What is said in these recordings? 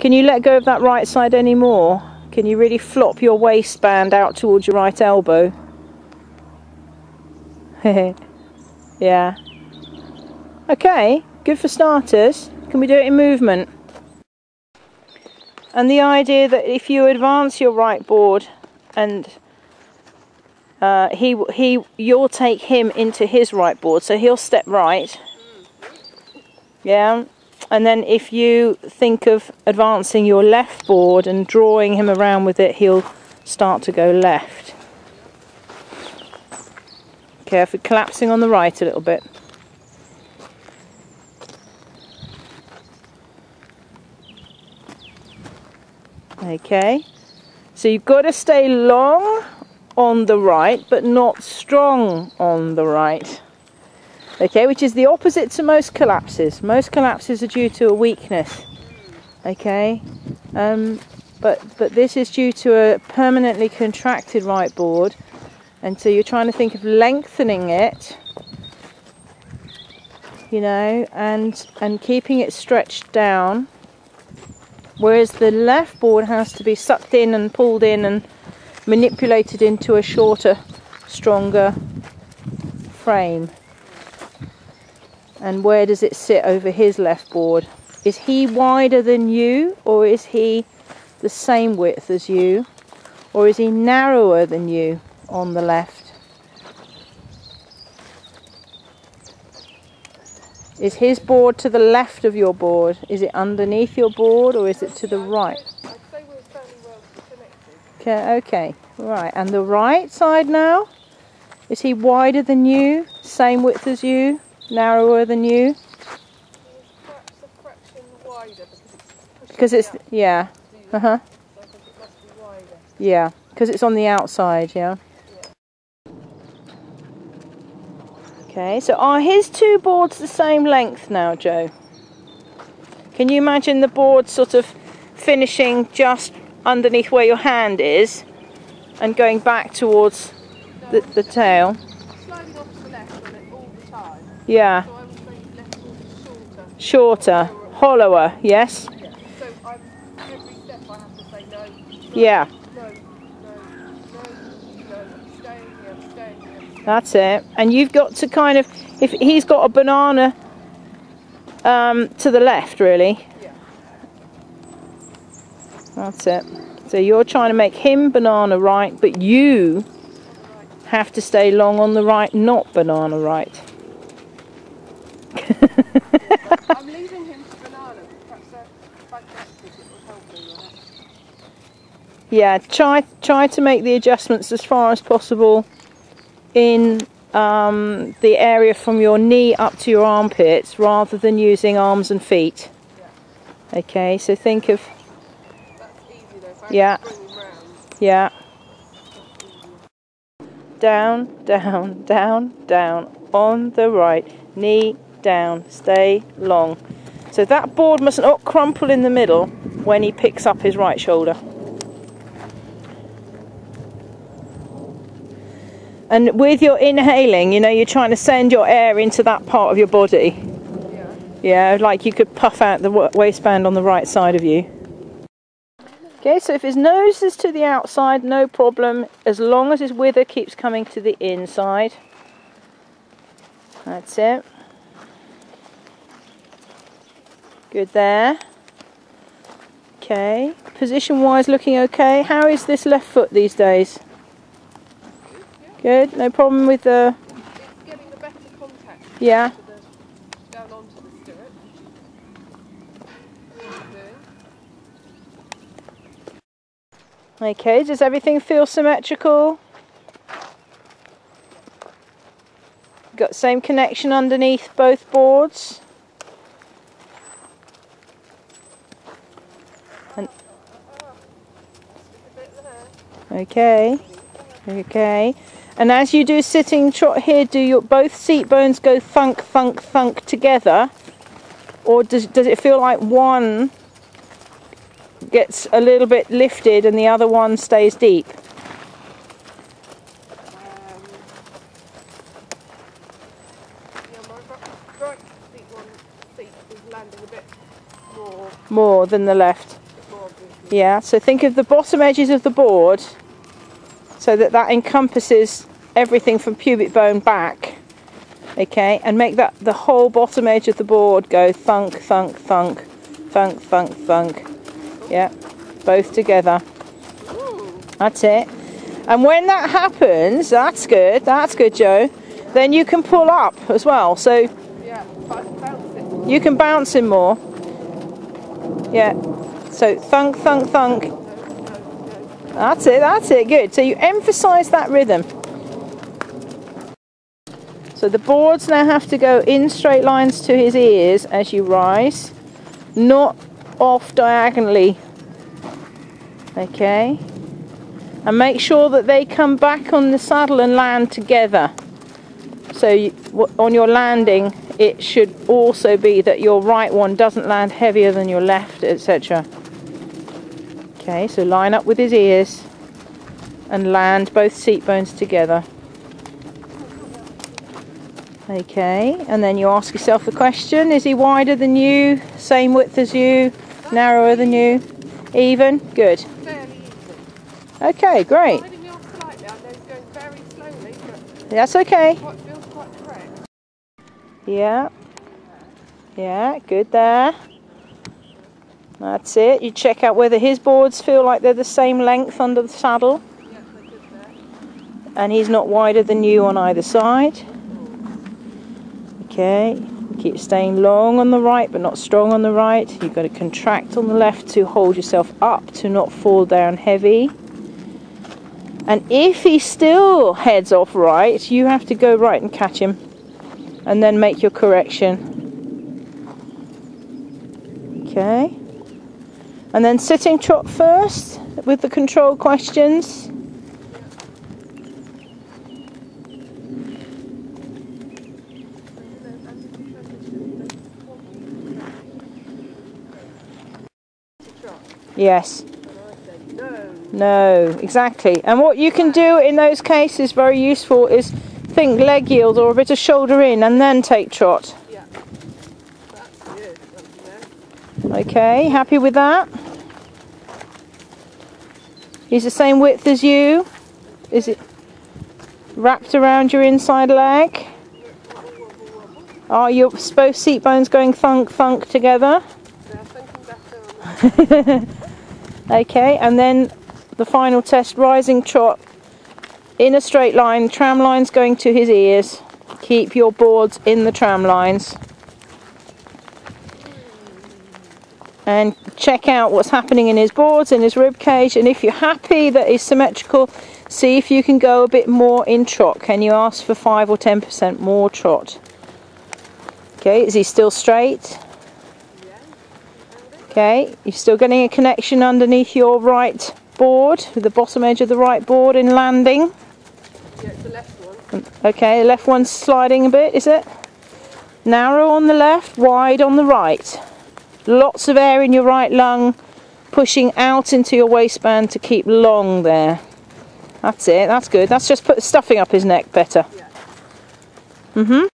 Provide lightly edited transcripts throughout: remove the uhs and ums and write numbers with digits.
Can you let go of that right side anymore? Can you really flop your waistband out towards your right elbow? Yeah. Okay, good for starters. Can we do it in movement? And the idea that if you advance your right board and you'll take him into his right board, so he'll step right. Yeah. And then if you think of advancing your left board and drawing him around with it, he'll start to go left. Careful, collapsing on the right a little bit. Okay, so you've got to stay long on the right, but not strong on the right. Okay, which is the opposite to most collapses. Most collapses are due to a weakness. Okay, but this is due to a permanently contracted right board, and so you're trying to think of lengthening it, you know, and keeping it stretched down. Whereas the left board has to be sucked in and pulled in and manipulated into a shorter, stronger frame. And where does it sit over his left board? Is he wider than you, or is he the same width as you? Or is he narrower than you on the left? Is his board to the left of your board? Is it underneath your board, or is it to the right? I'd say we're fairly well connected. Okay, right. And the right side now? Is he wider than you? Same width as you? Narrower than you? Perhaps a fraction wider because it's yeah. So I think it must be wider. Yeah, because it's on the outside, yeah. Okay, so are his two boards the same length now, Joe? Can you imagine the board sort of finishing just underneath where your hand is and going back towards the tail? Sliding off to the left on it all the time. Yeah. So I would say left board is Shorter, hollower, yes? Yeah. So every step I have to say no. Yeah. No, staying here. That's it. And you've got to kind of, if he's got a banana to the left, really. Yeah. That's it. So you're trying to make him banana right, but you have to stay long on the right, not banana right. I'm leaving him to banana. Perhaps if I pressed it would help me, wouldn't it? Yeah, try to make the adjustments as far as possible in the area from your knee up to your armpits, rather than using arms and feet. Yeah. Okay, so think of... That's easy though, if I yeah. bring him round. Yeah. Down, down, down, down, on the right, knee down, stay long. So that board must not crumple in the middle when he picks up his right shoulder. And with your inhaling, you know, you're trying to send your air into that part of your body. Yeah. Yeah, like you could puff out the waistband on the right side of you. Okay, so if his nose is to the outside, no problem, as long as his wither keeps coming to the inside. That's it. Good there. Okay, position-wise looking okay. How is this left foot these days? Good, no problem with the... It's getting the better contact. Yeah. Down onto the stirrup. Okay, does everything feel symmetrical? Got same connection underneath both boards. And okay, okay. And as you do sitting trot here, do your both seat bones go thunk, thunk, thunk together, or does it feel like one gets a little bit lifted and the other one stays deep? Yeah, my right seat is landing a bit more. More than the left. Yeah, so think of the bottom edges of the board so that that encompasses everything from pubic bone back. Okay, and make that the whole bottom edge of the board go thunk, thunk, thunk, thunk, thunk, thunk. Yeah, both together. That's it. And when that happens, that's good, Joe. Then you can pull up as well. So yeah, bounce it. you can bounce him more. Yeah. So thunk, thunk, thunk. That's it, good. So you emphasise that rhythm. So the boards now have to go in straight lines to his ears as you rise, not off diagonally. Okay. And make sure that they come back on the saddle and land together. So on your landing, it should also be that your right one doesn't land heavier than your left, etc. Okay, so line up with his ears and land both seat bones together. Okay, and then you ask yourself the question, is he wider than you, same width as you, narrower than you, even? Good. Fairly easy. Okay, great. Sliding me off slightly, I know he's going very slowly, but That's okay. it feels quite correct. Yeah, good there. That's it. You check out whether his boards feel like they're the same length under the saddle. Yeah, they're good there. And he's not wider than you on either side. Okay, keep staying long on the right but not strong on the right. You've got to contract on the left to hold yourself up to not fall down heavy. And if he still heads off right, you have to go right and catch him and then make your correction. Okay, and then sitting trot first with the control questions. Yes. No, exactly. And what you can do in those cases, very useful, is think leg yield or a bit of shoulder in and then take trot. Yeah. That's good. Okay, happy with that? He's the same width as you. Is it wrapped around your inside leg? Are your both seat bones going thunk thunk together? They're thinking better on that. Okay, and then the final test, rising trot in a straight line, tram lines going to his ears. Keep your boards in the tram lines. And check out what's happening in his boards, in his rib cage, and if you're happy that he's symmetrical, see if you can go a bit more in trot. Can you ask for 5 or 10% more trot? Okay, is he still straight? Okay, you're still getting a connection underneath your right board, with the bottom edge of the right board in landing. Yeah, it's the left one. Okay, the left one's sliding a bit, is it? Narrow on the left, wide on the right. Lots of air in your right lung, pushing out into your waistband to keep long there. That's it, that's good. That's just put stuffing up his neck better. Yeah.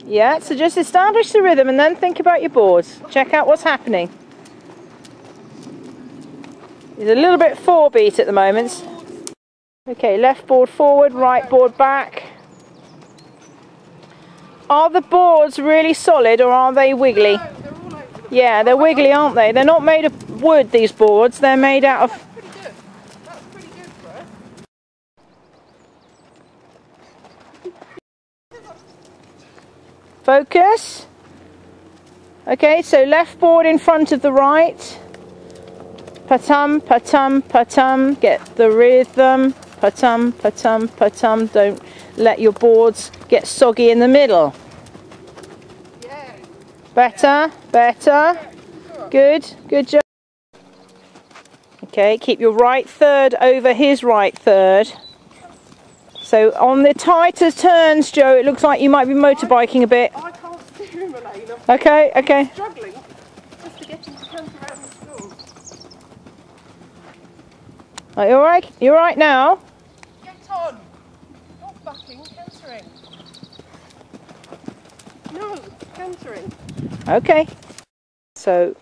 Yeah, so just establish the rhythm and then think about your boards. Check out what's happening. He's a little bit 4-beat at the moment. Okay, left board forward, right board back. Are the boards really solid or are they wiggly? No, they're all over the Yeah, they're wiggly, aren't they? They're not made of wood, these boards. They're made out of... Pretty good. That's pretty good for us. Focus. Okay, so left board in front of the right. Patum, patum, patum. Get the rhythm. Patum, patum, patum. Don't let your boards get soggy in the middle. Yeah. Better, better. Good, good job. Okay, keep your right third over his right third. So on the tighter turns, Joe, it looks like you might be motorbikeing a bit. I can't steer him, Elaine. Okay, okay. I'm struggling just to get him to come around the school. Are you alright? You alright now? Get on! Not bucking, cantering. No, cantering. Okay. So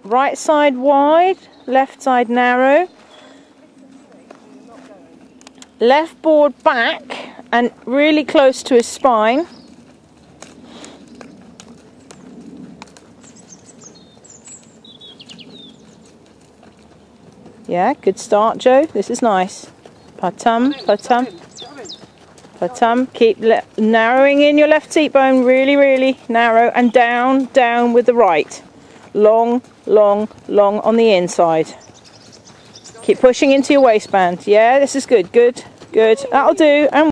Right side wide, left side narrow. Left board back and really close to his spine. Yeah, good start, Joe. This is nice. Patum, patum, patum. Keep narrowing in your left seat bone, really, really narrow, and down, down with the right. Long, long, long on the inside. Keep pushing into your waistband. Yeah, this is good, good, good. That'll do. And